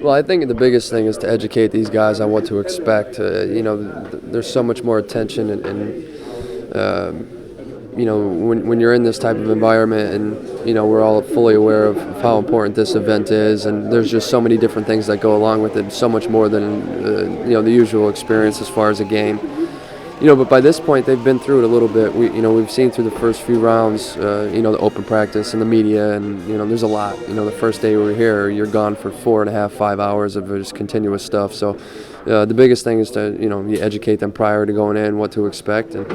Well, I think the biggest thing is to educate these guys on what to expect. There's so much more attention when you're in this type of environment, and we're all fully aware of how important this event is, and there's just so many different things that go along with it, so much more than the usual experience as far as a game. But by this point they've been through it a little bit. We've seen through the first few rounds, the open practice and the media, and there's a lot. The first day we were here, you're gone for 4.5, 5 hours of just continuous stuff. So the biggest thing is to you educate them prior to going in, what to expect and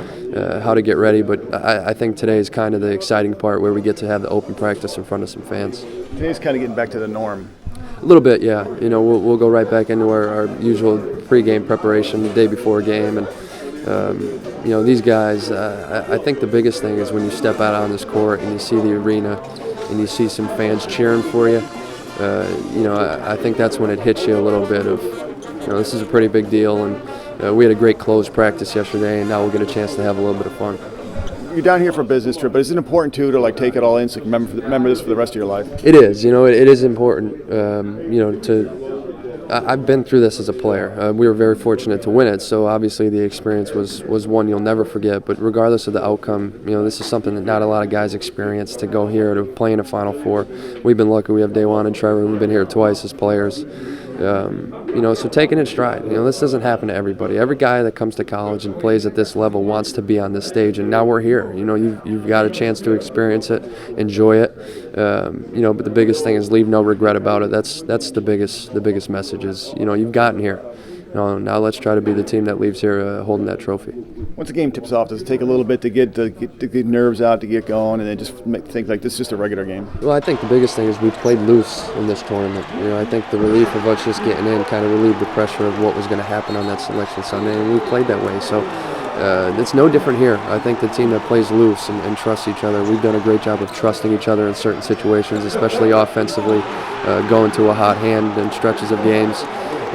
how to get ready. But I think today is kind of the exciting part where we get to have the open practice in front of some fans. Today's kind of getting back to the norm. A little bit, yeah. We'll go right back into our usual pregame preparation the day before a game, and these guys, I think the biggest thing is when you step out on this court and you see the arena and you see some fans cheering for you, I think that's when it hits you a little bit of, this is a pretty big deal, and we had a great closed practice yesterday, and now we'll get a chance to have a little bit of fun. You're down here for a business trip, but is it important too to take it all in so you can remember this for the rest of your life? It is. It is important. I've been through this as a player. We were very fortunate to win it, so obviously the experience was one you'll never forget. But regardless of the outcome, this is something that not a lot of guys experience, to go here to play in a Final Four. We've been lucky. We have Dajuan and Trevor. We've been here twice as players. So taking it in stride. This doesn't happen to everybody. Every guy that comes to college and plays at this level wants to be on this stage, and now we're here. You've got a chance to experience it, enjoy it. But the biggest thing is leave no regret about it. That's the biggest message is, you've gotten here. Now let's try to be the team that leaves here holding that trophy. Once the game tips off, does it take a little bit to get the nerves out, to get going, and then just think this is just a regular game? Well, I think the biggest thing is we played loose in this tournament. I think the relief of us just getting in kind of relieved the pressure of what was going to happen on that selection Sunday, and we played that way. So it's no different here. I think the team that plays loose and trusts each other, we've done a great job of trusting each other in certain situations, especially offensively, going to a hot hand in stretches of games.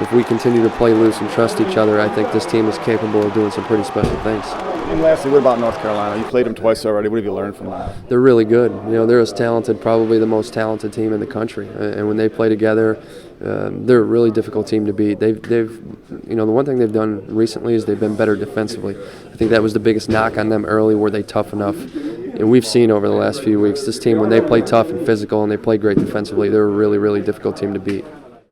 If we continue to play loose and trust each other, I think this team is capable of doing some pretty special things. And lastly, what about North Carolina? You played them twice already. What have you learned from them? They're really good. They're as talented, probably the most talented team in the country. And when they play together, they're a really difficult team to beat. They've the one thing they've done recently is they've been better defensively. I think that was the biggest knock on them early. Were they tough enough? And we've seen over the last few weeks, this team, when they play tough and physical and they play great defensively, they're a really, really difficult team to beat.